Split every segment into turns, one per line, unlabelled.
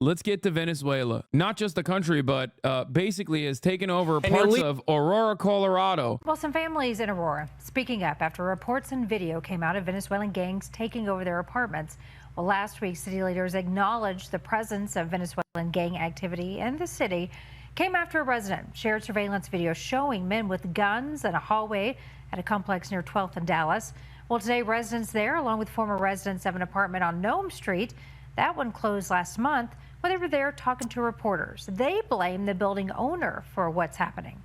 let's get to Venezuela. Not just the country, but basically has taken over parts of Aurora, Colorado.
Well, some families in Aurora speaking up after reports and video came out of Venezuelan gangs taking over their apartments. Well, last week, city leaders acknowledged the presence of Venezuelan gang activity in the city. Came after a resident shared surveillance video showing men with guns in a hallway at a complex near 12th and Dallas. Well, today, residents there, along with former residents of an apartment on Nome Street, that one closed last month, well, they were there talking to reporters. They blame the building owner for what's happening.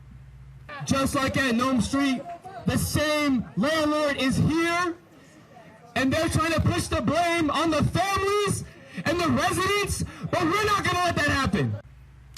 Just like at Nome Street, the same landlord is here, and they're trying to push the blame on the families and the residents, but we're not going to let that happen.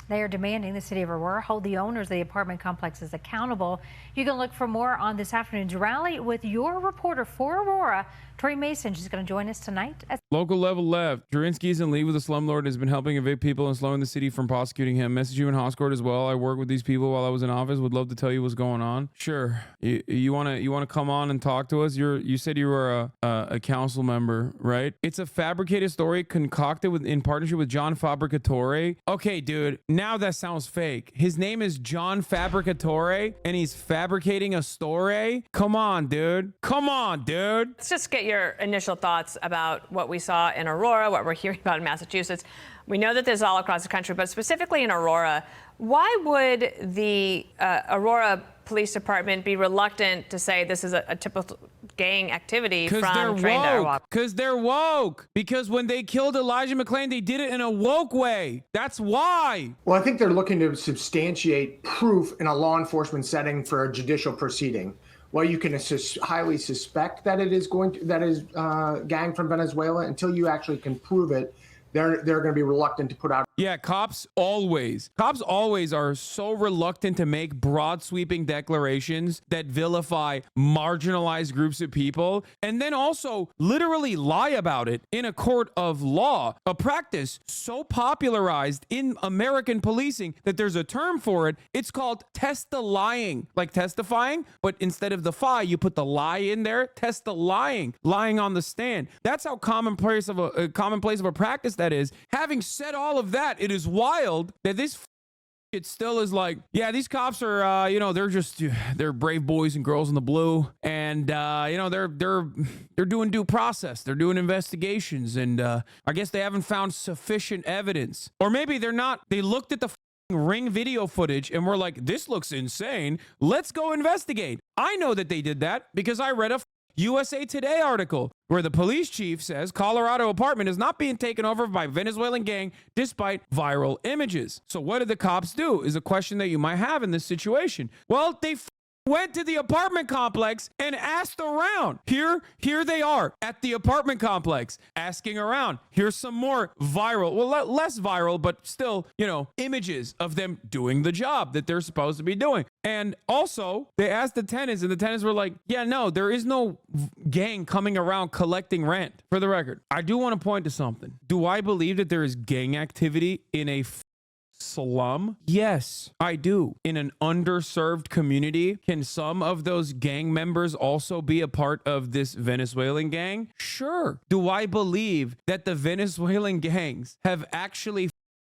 They are demanding the city of Aurora hold the owners of the apartment complexes accountable. You can look for more on this afternoon's rally with your reporter for Aurora, Tori Mason. She's going to join us tonight.
Local level left. Jurinsky's in league with the slumlord, has been helping evict people and slowing the city from prosecuting him. Message you in Hoscourt as well. I worked with these people while I was in office. Would love to tell you what's going on. Sure. You wanna come on and talk to us? You said you were a council member, right? It's a fabricated story concocted in partnership with John Fabricatore. Okay, dude. Now that sounds fake. His name is John Fabricatore, and he's fabricating a story. Come on, dude. Come on, dude.
Let's just get your initial thoughts about what we saw in Aurora, what we're hearing about in Massachusetts. We know that there's all across the country, but specifically in Aurora, why would the Aurora Police Department be reluctant to say this is a typical gang activity from trained Arawak?
Because they're woke. Because when they killed Elijah McClain, they did it in a woke way. That's why.
Well, I think they're looking to substantiate proof in a law enforcement setting for a judicial proceeding. Well, you can highly suspect that it is gang from Venezuela. Until you actually can prove it, they're going to be reluctant to put out.
Yeah, cops always are so reluctant to make broad sweeping declarations that vilify marginalized groups of people and then also literally lie about it in a court of law, a practice so popularized in American policing that there's a term for it. It's called test-the-lying, like testifying, but instead of the "fi," you put the lie in there. Test-the-lying, lying on the stand. That's how commonplace of a practice that is. Having said all of that, it is wild that this it still is like, yeah, these cops are, they're brave boys and girls in the blue, and they're doing due process, they're doing investigations, and I guess they haven't found sufficient evidence, or maybe they're not. They looked at the Ring video footage and were like, this looks insane. Let's go investigate. I know that they did that because I read a USA Today article where the police chief says Colorado apartment is not being taken over by Venezuelan gang despite viral images. So what did the cops do is a question that you might have in this situation. Well, they went to the apartment complex and asked around. Here they are at the apartment complex asking around. Here's some more viral, well, less viral, but still, images of them doing the job that they're supposed to be doing. And also they asked the tenants, and the tenants were like, yeah, no, there is no gang coming around collecting rent. For the record, I do want to point to something. Do I believe that there is gang activity in a slum? Yes, I do. In an underserved community, can some of those gang members also be a part of this Venezuelan gang? Sure. Do I believe that the Venezuelan gangs have actually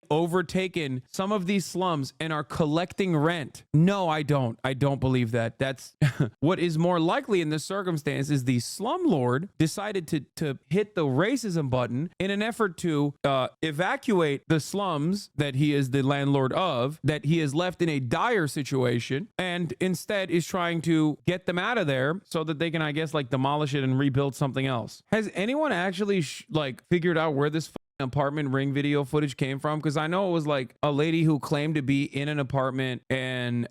overtaken some of these slums and are collecting rent? No, I don't. I don't believe that. That's what is more likely in this circumstance is the slumlord decided to hit the racism button in an effort to evacuate the slums that he is the landlord of, that he is left in a dire situation, and instead is trying to get them out of there so that they can, I guess, like demolish it and rebuild something else. Has anyone actually figured out where this apartment Ring video footage came from? Because I know it was like a lady who claimed to be in an apartment and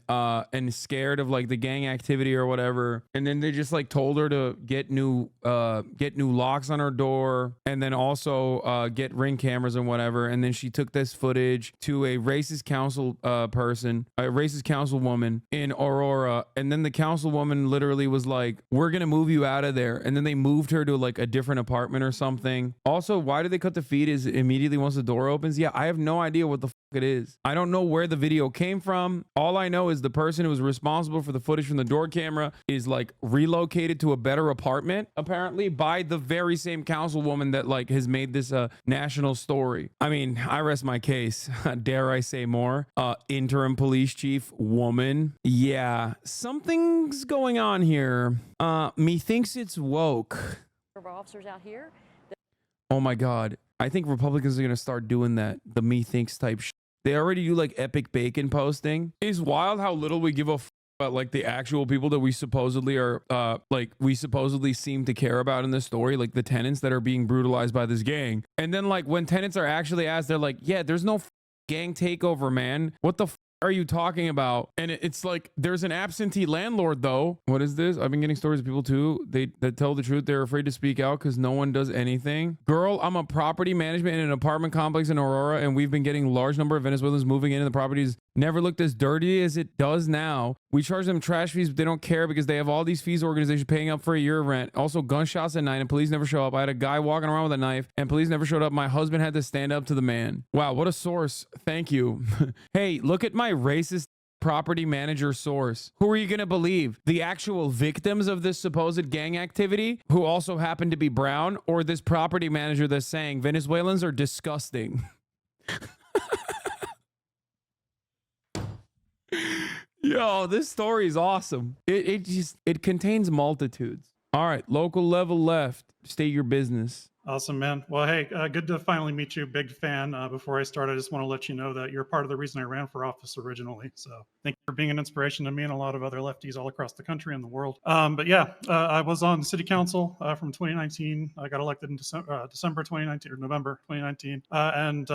scared of like the gang activity or whatever, and then they just like told her to get new locks on her door, and then also get Ring cameras and whatever, and then she took this footage to a racist council councilwoman in Aurora, and then the councilwoman literally was like, we're gonna move you out of there, and then they moved her to like a different apartment or something. Also, why did they cut the feed immediately once the door opens? Yeah, I have no idea what the fuck it is. I don't know where the video came from. All I know is the person who was responsible for the footage from the door camera is like relocated to a better apartment, apparently, by the very same councilwoman that like has made this a national story. I mean, I rest my case. Dare I say more? Interim police chief woman. Yeah, something's going on here. Methinks it's woke.
Officers out here.
Oh my God. I think Republicans are going to start doing that. The methinks type shit. They already do like epic bacon posting. It's wild how little we give a about like the actual people that we supposedly are we supposedly seem to care about in this story, like the tenants that are being brutalized by this gang. And then like when tenants are actually asked, they're like, yeah, there's no gang takeover, man. What the are you talking about? And it's like there's an absentee landlord though. What is this? I've been getting stories of people too that tell the truth. They're afraid to speak out because no one does anything. Girl, I'm a property management in an apartment complex in Aurora, and we've been getting a large number of Venezuelans moving in, and the properties never looked as dirty as it does now. We charge them trash fees, but they don't care because they have all these fees organizations paying up for a year of rent. Also gunshots at night and police never show up. I had a guy walking around with a knife and police never showed up. My husband had to stand up to the man. Wow, what a source. Thank you. Hey, look at my racist property manager source. Who are you going to believe? The actual victims of this supposed gang activity who also happen to be brown, or this property manager that's saying Venezuelans are disgusting? Yo, this story is awesome. It contains multitudes. All right, local level left. State your business.
Awesome, man. Well, hey, good to finally meet you. Big fan. Before I start, I just want to let you know that you're part of the reason I ran for office originally. So thank you for being an inspiration to me and a lot of other lefties all across the country and the world. But yeah, I was on city council from 2019. I got elected in December 2019 or November 2019 and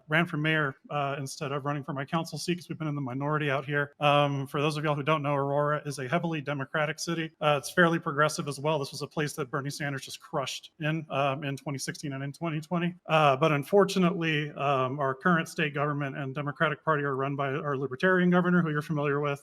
ran for mayor instead of running for my council seat because we've been in the minority out here. For those of y'all who don't know, Aurora is a heavily Democratic city. It's fairly progressive as well. This was a place that Bernie Sanders just crushed in 2016 and in 2020. But unfortunately, our current state government and Democratic Party are run by our Libertarian governor, who you're familiar with.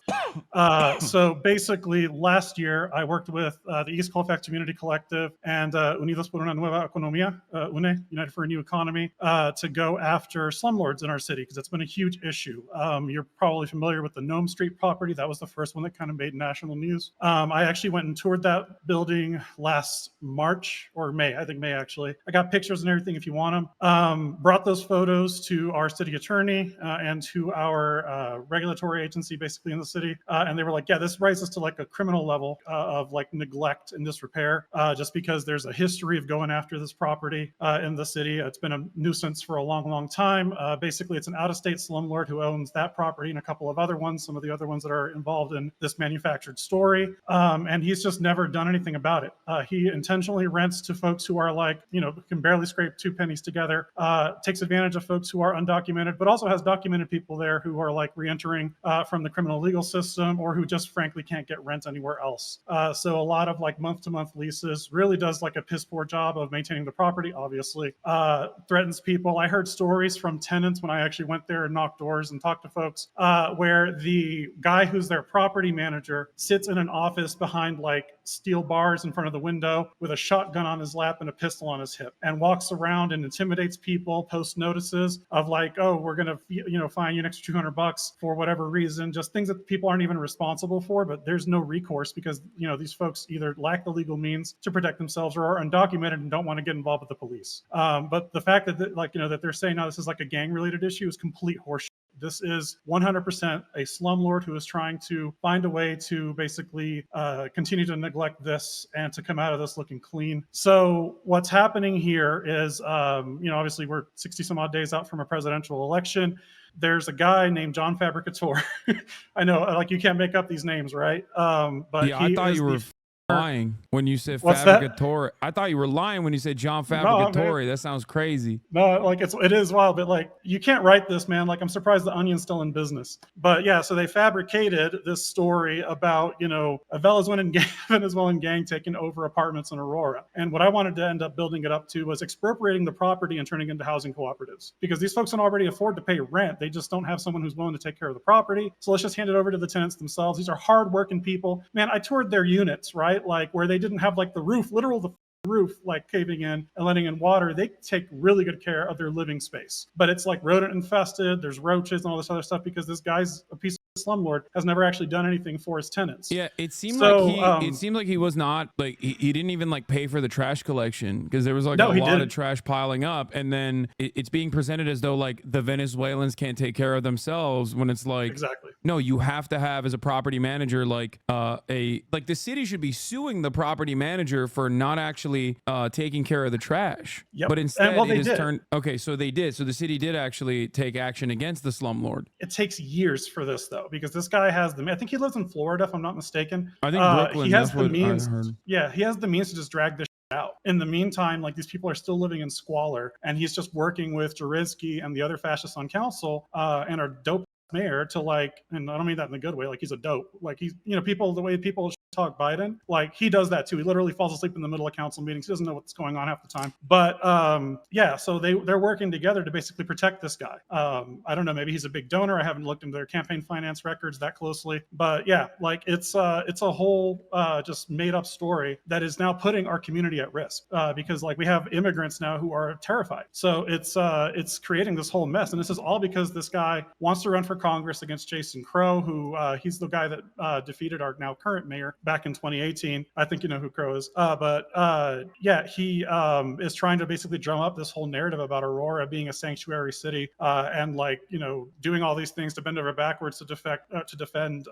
So basically, last year, I worked with the East Colfax Community Collective and Unidos por una Nueva Economía, UNE, United for a New Economy, to go after slumlords in our city, because it's been a huge issue. You're probably familiar with the Nome Street property. That was the first one that kind of made national news. I actually went and toured that building last March or May, I think May actually. I got pictures and everything if you want them. Brought those photos to our city attorney and to our regulatory agency basically in the city. And they were like, yeah, this rises to like a criminal level of like neglect and disrepair just because there's a history of going after this property in the city. It's been a nuisance for a long, long time. Basically, it's an out-of-state slumlord who owns that property and a couple of other ones, some of the other ones that are involved in this manufactured story. And he's just never done anything about it. He intentionally rents to folks who are like, you know, can barely scrape 2 pennies together, takes advantage of folks who are undocumented, but also has documented people there who are like re-entering from the criminal legal system or who just frankly can't get rent anywhere else. So a lot of like month-to-month leases, really does like a piss poor job of maintaining the property, obviously. Threatens people. I heard stories from tenants when I actually went there and knocked doors and talked to folks where the guy who's their property manager sits in an office behind like steel bars in front of the window with a shotgun on his lap and a pistol on his hip, and walks around and intimidates people, posts notices of like, oh, we're going to, you know, fine you an extra $200 for whatever reason, just things that people aren't even responsible for, but there's no recourse because, you know, these folks either lack the legal means to protect themselves or are undocumented and don't want to get involved with the police. But the fact that, like, you know, that they're saying now this is like a gang related issue is complete horseshit. This is 100% a slumlord who is trying to find a way to basically continue to neglect this and to come out of this looking clean. So what's happening here is, you know, obviously we're 60 some odd days out from a presidential election. There's a guy named John Fabricatore. I know, like, you can't make up these names, right? But
yeah, I thought you were lying when you said
What's
Fabricatore. I thought you were lying when you said John Fabricatore. That sounds crazy.
No, like it is wild, but like you can't write this, man. Like I'm surprised the Onion's still in business. But yeah, so they fabricated this story about, you know, a Venezuelan gang taking over apartments in Aurora. And what I wanted to end up building it up to was expropriating the property and turning it into housing cooperatives, because these folks can already afford to pay rent. They just don't have someone who's willing to take care of the property. So let's just hand it over to the tenants themselves. These are hardworking people. Man, I toured their units, right? Like where they didn't have like the roof, literal the roof like caving in and letting in water, they take really good care of their living space. But it's like rodent infested, there's roaches and all this other stuff because this guy's a piece of slumlord, has never actually done anything for his tenants.
Yeah, it seemed
So,
like it seemed like he was not like he didn't even like pay for the trash collection because there was like
No,
a
he
lot
didn't.
of trash piling up, and then it's being presented as though like the Venezuelans can't take care of themselves when it's like
Exactly.
no, you have to have as a property manager like the city should be suing the property manager for not actually taking care of the trash.
Yep.
But instead
Well, they
it is
did.
turned okay, so they did. So the city did actually take action against the slumlord.
It takes years for this though, because this guy has I think he lives in Florida, if I'm not mistaken.
I think Brooklyn,
He has
that's
the
what I
means.
heard.
Yeah, he has the means to just drag this shit out. In the meantime, like these people are still living in squalor, and he's just working with Jurinsky and the other fascists on council and our dope mayor to like, and I don't mean that in a good way, like he's a dope. Like he's, people, the way people talk Biden, like he does that too. He literally falls asleep in the middle of council meetings. He doesn't know what's going on half the time. But yeah, so they're working together to basically protect this guy. I don't know, maybe he's a big donor. I haven't looked into their campaign finance records that closely. But yeah, like it's a whole just made up story that is now putting our community at risk because like we have immigrants now who are terrified. So it's creating this whole mess. And this is all because this guy wants to run for Congress against Jason Crow, who he's the guy that defeated our now current mayor back in 2018. I think you know who Crow is. But yeah, he is trying to basically drum up this whole narrative about Aurora being a sanctuary city and like, doing all these things to bend over backwards to defend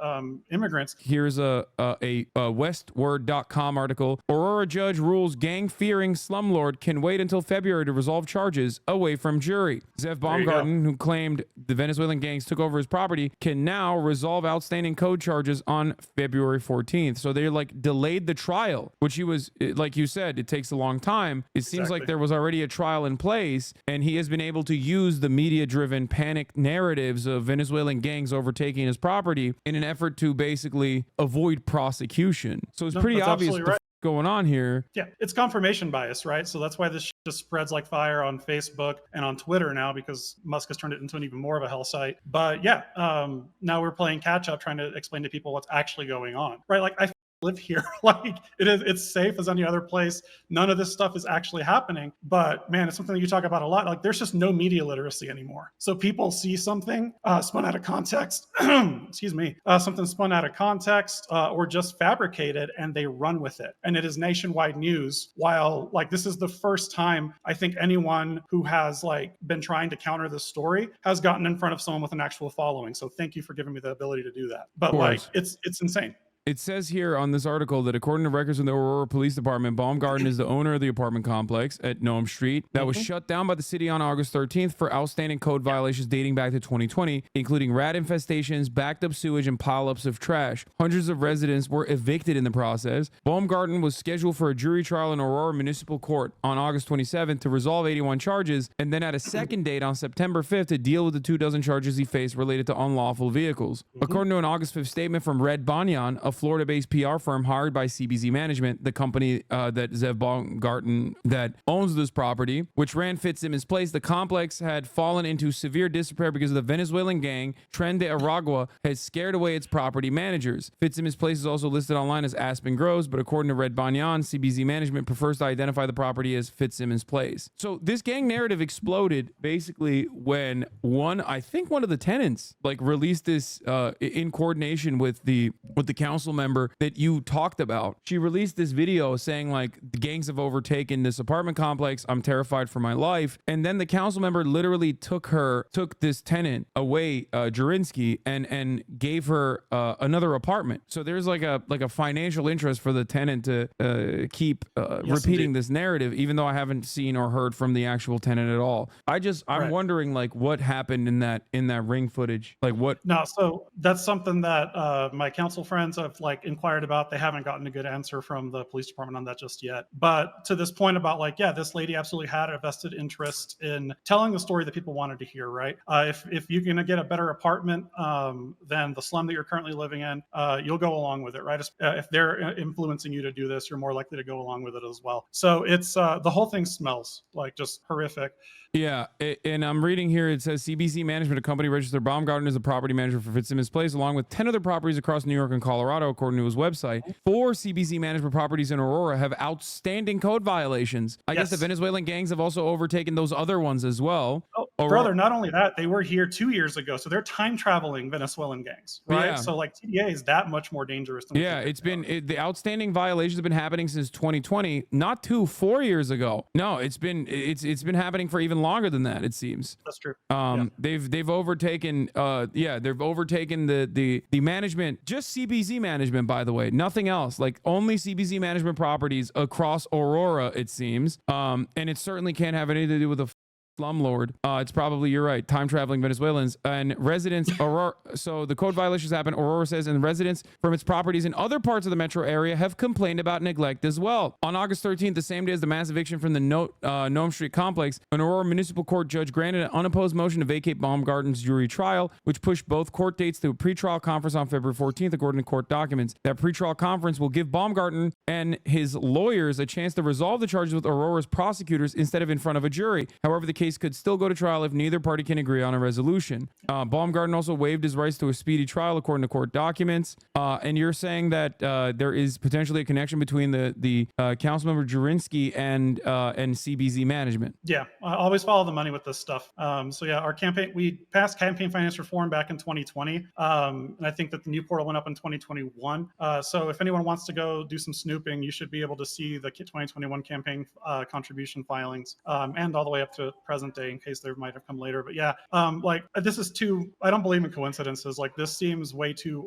immigrants.
Here's a Westword.com article. Aurora judge rules gang-fearing slumlord can wait until February to resolve charges away from jury. Zev Baumgarten, who claimed the Venezuelan gangs took over his property, can now resolve outstanding code charges on February 14th. So they like delayed the trial, which he was, like you said, it takes a long time. It seems like there was already a trial in place, and he has been able to use the media-driven panic narratives of Venezuelan gangs overtaking his property in an effort to basically avoid prosecution. So it's pretty obvious what's going on here.
Yeah, it's confirmation bias, right? So that's why this shit just spreads like fire on Facebook and on Twitter now, because Musk has turned it into an even more of a hell site. But yeah, now we're playing catch up, trying to explain to people what's actually going on, right? Like I live here, like it's safe as any other place. None of this stuff is actually happening. But man, it's something that you talk about a lot. Like there's just no media literacy anymore. So people see something spun out of context, excuse me, something spun out of context or just fabricated, and they run with it. And it is nationwide news. While like this is the first time I think anyone who has like been trying to counter this story has gotten in front of someone with an actual following. So thank you for giving me the ability to do that. But like it's insane.
It says here on this article that according to records from the Aurora Police Department, Baumgarten is the owner of the apartment complex at Noam Street that was shut down by the city on August 13th for outstanding code violations dating back to 2020, including rat infestations, backed up sewage, and pileups of trash. Hundreds of residents were evicted in the process. Baumgarten was scheduled for a jury trial in Aurora Municipal Court on August 27th to resolve 81 charges, and then at a second date on September 5th to deal with the 24 charges he faced related to unlawful vehicles. According to an August 5th statement from Red Banyan, a Florida-based PR firm hired by CBZ Management, the company that Zev Baumgarten that owns this property, which ran Fitzsimmons Place, the complex had fallen into severe disrepair because of the Venezuelan gang Tren de Aragua had scared away its property managers. Fitzsimmons Place is also listed online as Aspen Groves, but according to Red Banyan, CBZ Management prefers to identify the property as Fitzsimmons Place. So this gang narrative exploded basically when I think one of the tenants like released this in coordination with the council member that you talked about. She released this video saying like the gangs have overtaken this apartment complex. I'm terrified for my life. And then the council member literally took this tenant away, Jurinsky, and gave her another apartment. So there's like a financial interest for the tenant to keep repeating this narrative, even though I haven't seen or heard from the actual tenant at all. I'm wondering like what happened in that ring footage. Like what?
No, so that's something that my council friends have like inquired about. They haven't gotten a good answer from the police department on that just yet. But to this point about like, yeah, this lady absolutely had a vested interest in telling the story that people wanted to hear, right? If you're going to get a better apartment than the slum that you're currently living in, you'll go along with it, right? If they're influencing you to do this, you're more likely to go along with it as well. So it's the whole thing smells like just horrific.
Yeah, and I'm reading here, it says CBZ Management, a company registered Baumgarten as a property manager for Fitzsimmons Place, along with 10 other properties across New York and Colorado, according to his website. 4 CBZ Management properties in Aurora have outstanding code violations. I guess the Venezuelan gangs have also overtaken those other ones as well.
Oh, brother, not only that, they were here 2 years ago, so they're time-traveling Venezuelan gangs, right?
Yeah.
So, like, TDA is that much more dangerous than
the outstanding violations have been happening since 2020, not 4 years ago. No, it's been happening for even longer than that, it seems.
That's true.
They've overtaken they've overtaken the management, just CBZ management, by the way, nothing else, like only CBZ management properties across Aurora, it seems. And it certainly can't have anything to do with a slumlord. It's probably, you're right, time-traveling Venezuelans and residents. Aurora, so the code violations happen, Aurora says, and residents from its properties in other parts of the metro area have complained about neglect as well. On August 13th, the same day as the mass eviction from the Nome Street complex, an Aurora Municipal Court judge granted an unopposed motion to vacate Baumgarten's jury trial, which pushed both court dates to a pretrial conference on February 14th, according to court documents. That pretrial conference will give Baumgarten and his lawyers a chance to resolve the charges with Aurora's prosecutors instead of in front of a jury. However, the case could still go to trial if neither party can agree on a resolution. Baumgarten also waived his rights to a speedy trial, according to court documents. And you're saying that there is potentially a connection between the Councilmember Jurinsky and CBZ management.
Yeah, I always follow the money with this stuff. So yeah, our campaign, we passed campaign finance reform back in 2020. And I think that the new portal went up in 2021. So if anyone wants to go do some snooping, you should be able to see the 2021 campaign contribution filings and all the way up to present day, in case there might have come later. But yeah, like this is too, I don't believe in coincidences. Like this seems way too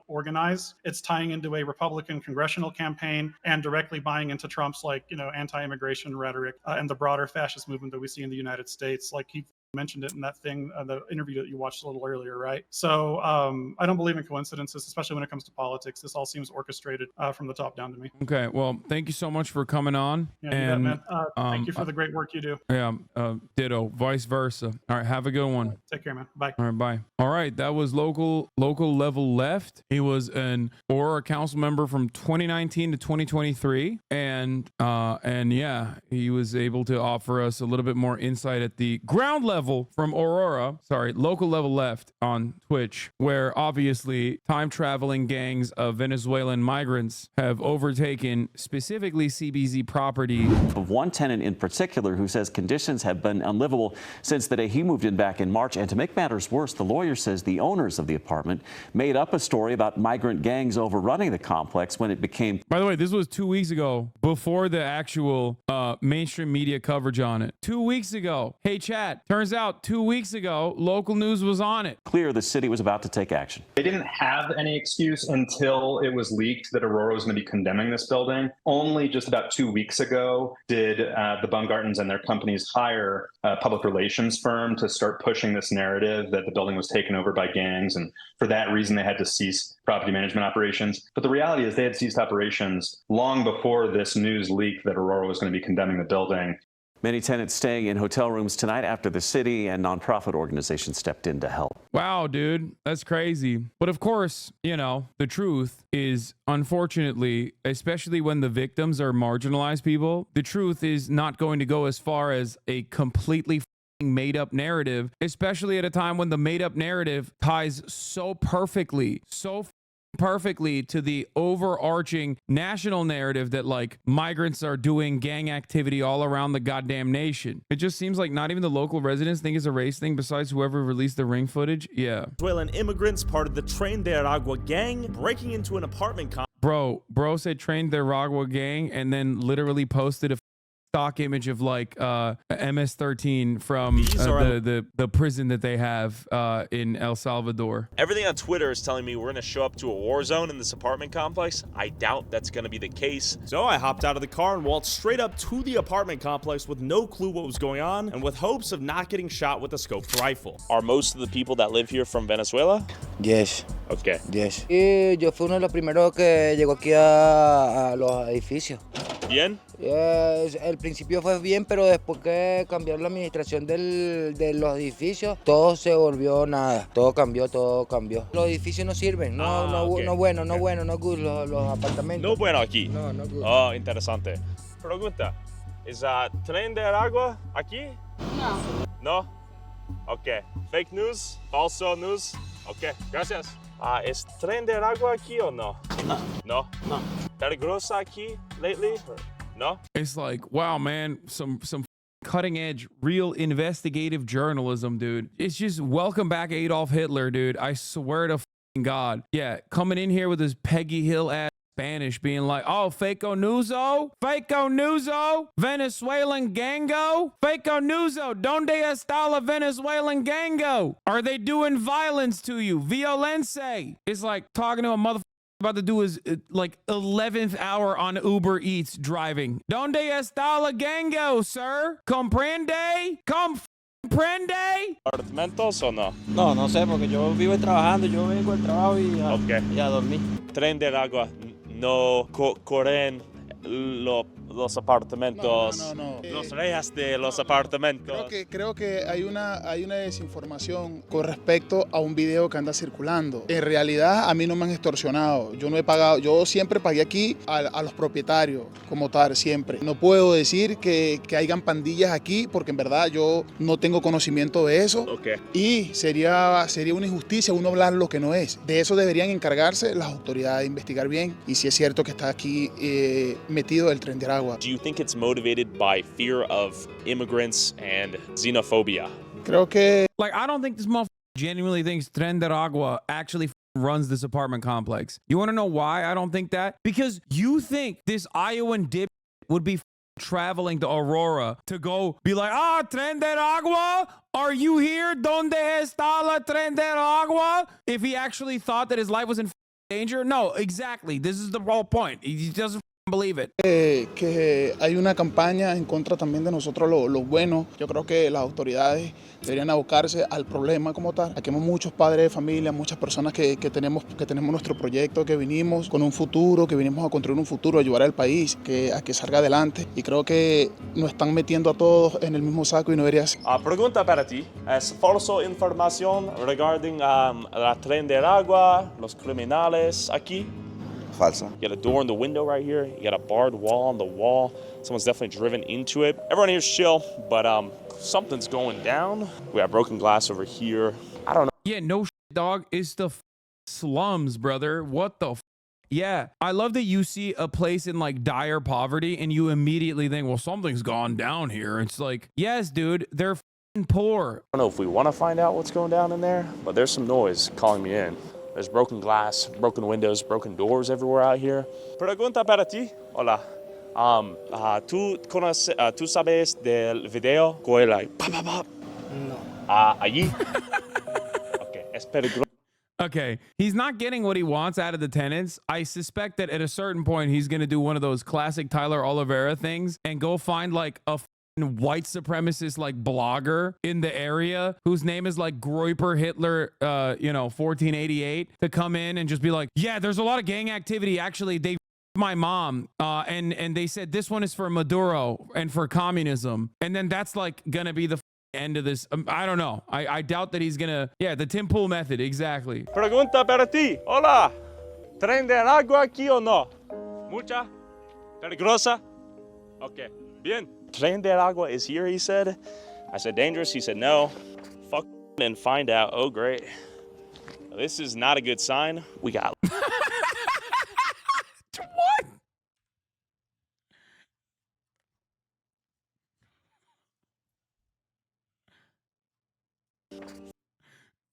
organized. It's tying into a Republican congressional campaign and directly buying into Trump's, like, you know, anti-immigration rhetoric and the broader fascist movement that we see in the United States. Like he mentioned it in that thing, the interview that you watched a little earlier, right? So I don't believe in coincidences, especially when it comes to politics. This all seems orchestrated from the top down to me.
Okay, well, thank you so much for coming on.
Yeah, and you bet, man. Thank you for the great work you do.
Yeah, ditto, vice versa. All right, have a good one.
Take care, man. Bye.
All right, bye. All right, that was local level left. He was an Aurora council member from 2019 to 2023, and yeah, he was able to offer us a little bit more insight at the ground level from Aurora, local level left on Twitch, where obviously time-traveling gangs of Venezuelan migrants have overtaken specifically CBZ property.
Of one tenant in particular who says conditions have been unlivable since the day he moved in back in March. And to make matters worse, the lawyer says the owners of the apartment made up a story about migrant gangs overrunning the complex when it became...
By the way, this was 2 weeks ago, before the actual mainstream media coverage on it. 2 weeks ago. Hey, chat, turns out 2 weeks ago, local news was on it.
Clear the city was about to take action.
They didn't have any excuse until it was leaked that Aurora was going to be condemning this building. Only just about 2 weeks ago did the Baumgartens and their companies hire a public relations firm to start pushing this narrative that the building was taken over by gangs. And for that reason, they had to cease property management operations. But the reality is they had ceased operations long before this news leaked that Aurora was going to be condemning the building.
Many tenants staying in hotel rooms tonight after the city and nonprofit organizations stepped in to help.
Wow, dude, that's crazy. But of course, you know, the truth is, unfortunately, especially when the victims are marginalized people, the truth is not going to go as far as a completely made up narrative, especially at a time when the made up narrative ties so perfectly to the overarching national narrative that like migrants are doing gang activity all around the goddamn nation. It just seems like not even the local residents think it's a race thing besides whoever released the ring footage. Yeah.
Venezuelan immigrants part of the Tren de Aragua gang breaking into an apartment complex.
Bro said Tren de Aragua gang and then literally posted a stock image of like MS-13 from the prison that they have in El Salvador.
Everything on Twitter is telling me we're going to show up to a war zone in this apartment complex. I doubt that's going to be the case. So I hopped out of the car and walked straight up to the apartment complex with no clue what was going on and with hopes of not getting shot with a scoped rifle. Are most of the people that live here from Venezuela?
Yes.
Okay.
Yes. Y yo fui uno de los primeros que llegó aquí a los edificios.
Bien.
El principio fue bien, pero después que cambiaron la administración de los edificios, todo se volvió nada. Todo cambió. Los edificios no sirven, no good, los apartamentos.
No bueno aquí.
No good.
Oh, interesante. Pregunta, ¿es Tren de Aragua aquí? No. No? Ok. Fake news? Falso news? Ok, gracias. ¿Es tren de agua aquí o no? No. No? No. ¿Peligrosa aquí lately? No?
It's like, wow, man, some cutting edge, real investigative journalism, dude. It's just welcome back Adolf Hitler, dude. I swear to God. Yeah, coming in here with his Peggy Hill ass Spanish being like, oh, Faco Nuzo, Venezuelan gango, Faco Nuzo, donde está la Venezuelan gango? Are they doing violence to you? Violencia. It's like talking to a motherfucker about to do his like 11th hour on Uber Eats driving. Donde está la gango, sir? Comprende? Comprende?
¿Apartamentos o no?
No, no sé, porque yo vivo trabajando, yo vengo al trabajo y a dormir.
Tren de agua no corren los apartamentos.
No.
Los reyes de los apartamentos.
Creo que hay una desinformación con respecto a un video que anda circulando. En realidad a mí no me han extorsionado. Yo no he pagado. Yo siempre pagué aquí a los propietarios como tal, siempre. No puedo decir que hayan pandillas aquí porque en verdad yo no tengo conocimiento de eso.
Okay.
Y sería una injusticia uno hablar lo que no es. De eso deberían encargarse las autoridades de investigar bien. Y si es cierto que está aquí metido el tren de agua.
Do you think it's motivated by fear of immigrants and xenophobia?
Creo que
Like, I don't think this motherfucker genuinely thinks Tren de Agua actually runs this apartment complex. You want to know why I don't think that? Because you think this Iowan dip would be traveling to Aurora to go be like, Tren de Agua? Are you here? ¿Dónde está la Tren de Agua? If he actually thought that his life was in danger? No, exactly. This is the whole point. He doesn't believe it.
Que hay una campaña en contra también de nosotros los buenos. Yo creo que las autoridades deberían abocarse al problema como tal. Aquí hay muchos padres de familia, muchas personas que tenemos nuestro proyecto, que vinimos con un futuro, que vinimos a construir un futuro, a ayudar al país a que salga adelante. Y creo que nos están metiendo a todos en el mismo saco y no debería ser.
Pregunta para ti. ¿Es falso información regarding la tren de agua, los criminales aquí?
Falsa.
You got a door in the window right here. You got a barred wall on the wall. Someone's definitely driven into it. Everyone here's chill, but something's going down. We got broken glass over here. I don't know.
Yeah, no shit, dog. It's the slums, brother. What the Yeah, I love that you see a place in like dire poverty and you immediately think, well, something's gone down here. It's like, yes, dude, they're poor.
I don't know if we want to find out what's going down in there, but there's some noise calling me in. There's broken glass, broken windows, broken doors everywhere out here. Pregunta para ti. Hola. ¿Tú sabes del video? No. Allí. Okay, es peligroso.
Okay, he's not getting what he wants out of the tenants. I suspect that at a certain point, he's going to do one of those classic Tyler Oliveira things and go find like a white supremacist like blogger in the area whose name is like Groiper Hitler 1488 to come in and just be like, yeah, there's a lot of gang activity. Actually, they my mom and they said this one is for Maduro and for communism, and then that's like gonna be the end of this. I don't know. I doubt that he's gonna. Yeah, the Tim Pool method, exactly.
Pregunta para ti. Hola. ¿Tren de agua aquí o no? Mucha. Peligrosa. Okay. Bien. Tren de agua is here, he said. I said dangerous. He said no. Fuck and find out. Oh, great. This is not a good sign. We got.
What?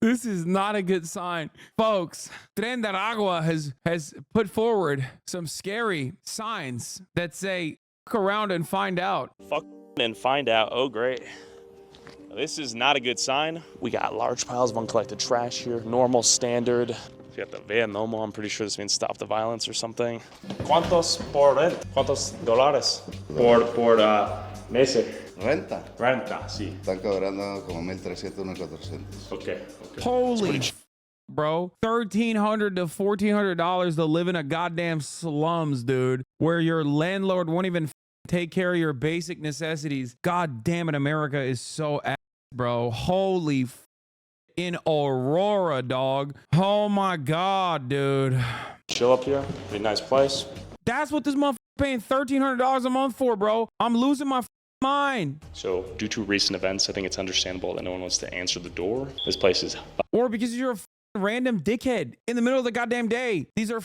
This is not a good sign. Folks, Tren de Agua has put forward some scary signs that say, look around and find out.
Fuck and find out. Oh, great. This is not a good sign. We got large piles of uncollected trash here. Normal, standard. You got the Vea Nomo. I'm pretty sure this means stop the violence or something. ¿Cuántos por rent? ¿Cuántos dólares por meses?
Renta.
Renta, sí.
Están cobrando como 1,300, unos 400.
Okay.
Holy bro, $1,300 to $1,400 to live in a goddamn slums, dude, where your landlord won't even take care of your basic necessities. God damn it, America is so ass, bro. Holy in Aurora, dog. Oh my God, dude.
Chill up here. Pretty nice place.
That's what this motherfucker paying $1,300 a month for, bro. I'm losing my mine.
So due to recent events, I think it's understandable that no one wants to answer the door. This place is...
Or because you're a random dickhead in the middle of the goddamn day. These are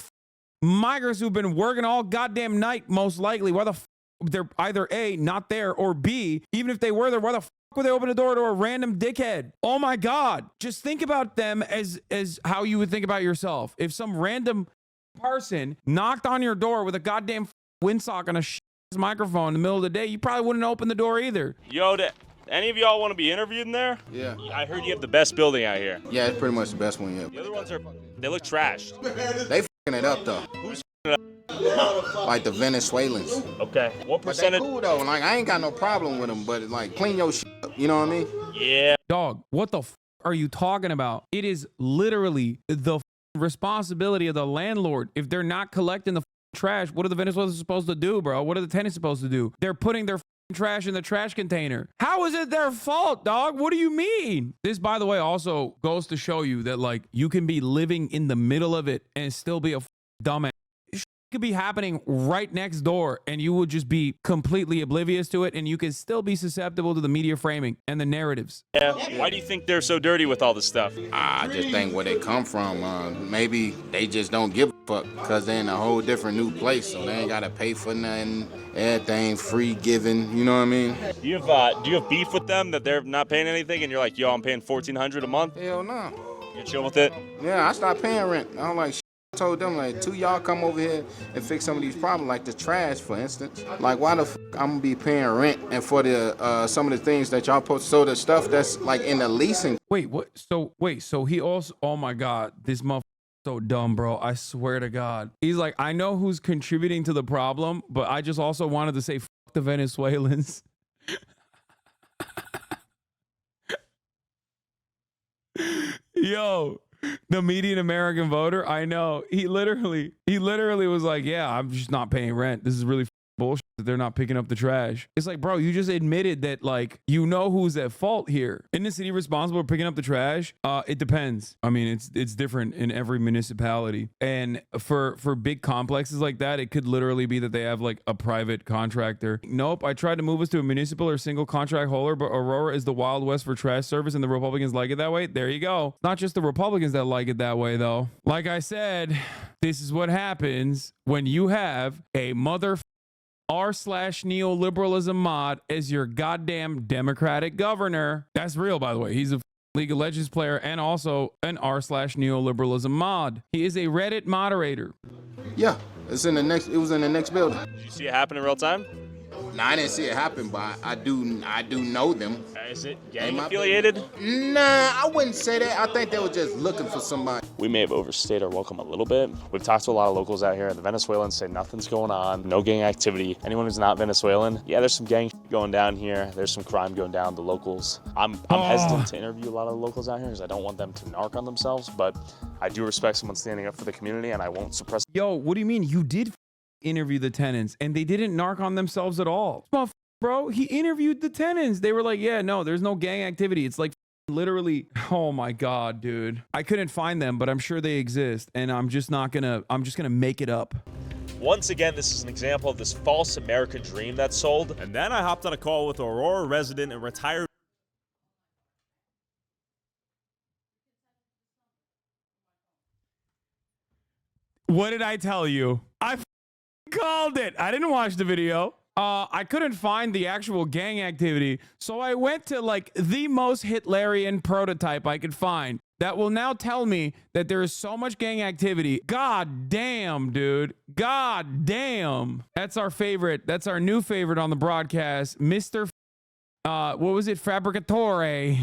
migrants who've been working all goddamn night, most likely. Why the they're either A, not there, or B, even if they were there, why the would they open the door to a random dickhead? Oh my God. Just think about them as how you would think about yourself. If some random person knocked on your door with a goddamn windsock on a microphone in the middle of the day, you probably wouldn't open the door either.
Yo, any of y'all want to be interviewed in there?
Yeah.
I heard you have the best building out here.
Yeah, it's pretty much the best one yet.
The other ones they look trashed.
They f***ing it up though.
Who's f***ing it up?
Like the Venezuelans.
Okay. What
But
percentage?
they cool though. Like I ain't got no problem with them, but like clean your shit up. You know what I mean?
Yeah.
Dog, what the are you talking about? It is literally the responsibility of the landlord. If they're not collecting the trash, what are the Venezuelans supposed to do, bro? What are the tenants supposed to do? They're putting their trash in the trash container. How is it their fault, dog? What do you mean? This, by the way, also goes to show you that like you can be living in the middle of it and still be a dumbass. It could be happening right next door and you would just be completely oblivious to it, and you can still be susceptible to the media framing and the narratives.
Yeah. Why do you think they're so dirty with all this stuff?
I just think where they come from, maybe they just don't give a fuck because they're in a whole different new place, so they ain't got to pay for nothing. Everything free given, you know what I mean?
Do you have beef with them that they're not paying anything and you're like, yo, I'm paying $1,400 a month?
Hell no.
You chill with it?
Yeah, I stopped paying rent. I'm like, I told them like, two y'all come over here and fix some of these problems, like the trash, for instance. Like, why the f I'm gonna be paying rent and for the some of the things that y'all post, so the stuff that's like in the leasing.
Wait, what? So he also, oh my God, this motherfucker so dumb, bro. I swear to God. He's like, I know who's contributing to the problem, but I just also wanted to say f the Venezuelans. Yo, the median American voter, I know. He literally was like, yeah, I'm just not paying rent. This is really bullshit that they're not picking up the trash. It's like, bro, you just admitted that, like, you know who's at fault here. Isn't the city responsible for picking up the trash? It depends. I mean, it's different in every municipality. And for big complexes like that, it could literally be that they have like a private contractor. Nope, I tried to move us to a municipal or single contract holder, but Aurora is the Wild West for trash service and the Republicans like it that way. There you go. Not just the Republicans that like it that way, though. Like I said, this is what happens when you have a r/neoliberalism mod as your goddamn Democratic governor. That's real, by the way. He's a League of Legends player and also an r/neoliberalism mod. He is a Reddit moderator.
Yeah, it was in the next building.
Did you see it happen in real time?
No, I didn't see it happen, but I do know them.
Is it gang affiliated?
Nah, I wouldn't say that. I think they were just looking for somebody.
We may have overstayed our welcome a little bit. We've talked to a lot of locals out here. The Venezuelans say nothing's going on, no gang activity. Anyone who's not Venezuelan, yeah, there's some gang going down here. There's some crime going down. The locals. I'm hesitant to interview a lot of the locals out here because I don't want them to narc on themselves, but I do respect someone standing up for the community, and I won't suppress.
Yo, what do you mean? You did interview the tenants and they didn't narc on themselves at all. Bro, he interviewed the tenants. They were like, yeah, no, there's no gang activity. It's like literally, oh my God, dude. I couldn't find them, but I'm sure they exist. And I'm just gonna make it up.
Once again, this is an example of this false American dream that's sold. And then I hopped on a call with Aurora resident and retired.
What did I tell you? I called it. I didn't watch the video. I couldn't find the actual gang activity, so I went to like the most Hitlerian prototype I could find that will now tell me that there is so much gang activity. God damn, dude. God damn. That's our favorite. That's our new favorite on the broadcast, Mr. What was it? Fabricatore.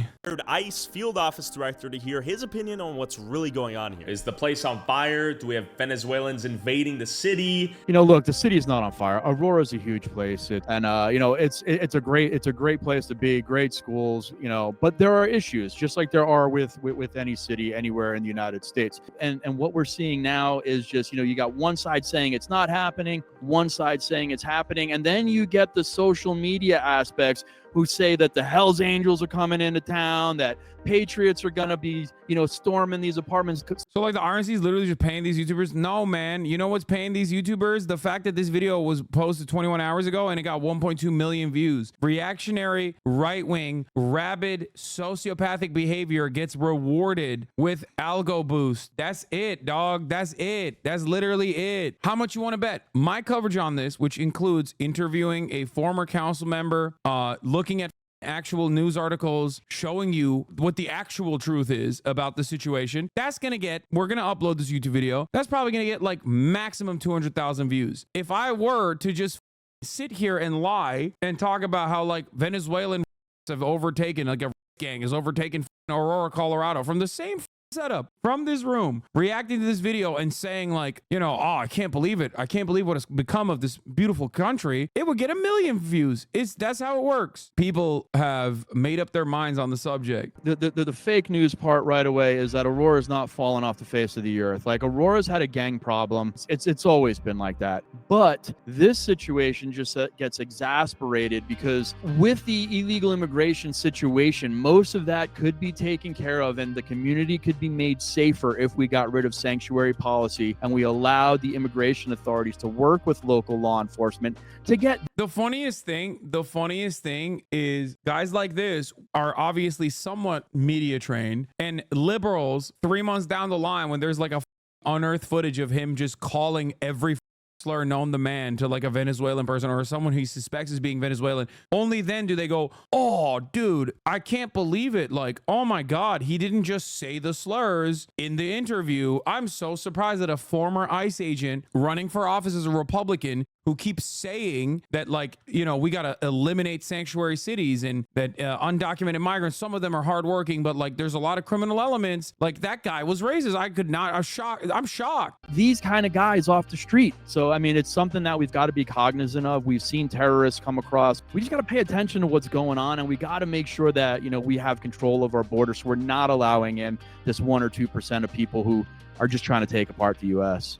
ICE field office director to hear his opinion on what's really going on here. Is the place on fire? Do we have Venezuelans invading the city?
You know, look, the city is not on fire. Aurora's a huge place, you know, it's a great place to be. Great schools, you know, but there are issues, just like there are with any city anywhere in the United States. And what we're seeing now is just, you know, you got one side saying it's not happening, one side saying it's happening, and then you get the social media aspects who say that the Hells Angels are coming into town, that patriots are gonna be, storming these apartments.
So like the RNC is literally just paying these YouTubers? No, man. You know what's paying these YouTubers? The fact that this video was posted 21 hours ago and it got 1.2 million views. Reactionary, right-wing, rabid, sociopathic behavior gets rewarded with algo boost. That's it, dog. That's it. That's literally it. How much you want to bet? My coverage on this, which includes interviewing a former council member, looking at actual news articles showing you what the actual truth is about the situation, we're gonna upload this YouTube video, that's probably gonna get like maximum 200,000 views. If I were to just sit here and lie and talk about how like Venezuelan have overtaken, like a gang has overtaken Aurora, Colorado from the same setup, from this room, reacting to this video and saying like, oh, I can't believe it. I can't believe what has become of this beautiful country. It would get 1 million views. That's how it works. People have made up their minds on the subject.
The fake news part right away is that Aurora's not fallen off the face of the earth. Like Aurora's had a gang problem. It's always been like that. But this situation just gets exasperated because with the illegal immigration situation, most of that could be taken care of and the community could be made safer if we got rid of sanctuary policy and we allowed the immigration authorities to work with local law enforcement to get.
The funniest thing is guys like this are obviously somewhat media trained, and liberals 3 months down the line, when there's like a unearthed footage of him just calling every slur known to man to like a Venezuelan person or someone he suspects as being Venezuelan, only then do they go, oh dude, I can't believe it, like, oh my god, he didn't just say the slurs in the interview. I'm so surprised that a former ICE agent running for office as a Republican who keeps saying that, like, we got to eliminate sanctuary cities and that undocumented migrants, some of them are hardworking, but like there's a lot of criminal elements. Like that guy was racist. I'm shocked.
These kind of guys off the street. So, I mean, it's something that we've got to be cognizant of. We've seen terrorists come across. We just got to pay attention to what's going on, and we got to make sure that, we have control of our borders. So we're not allowing in this 1 or 2% of people who are just trying to take apart the U.S.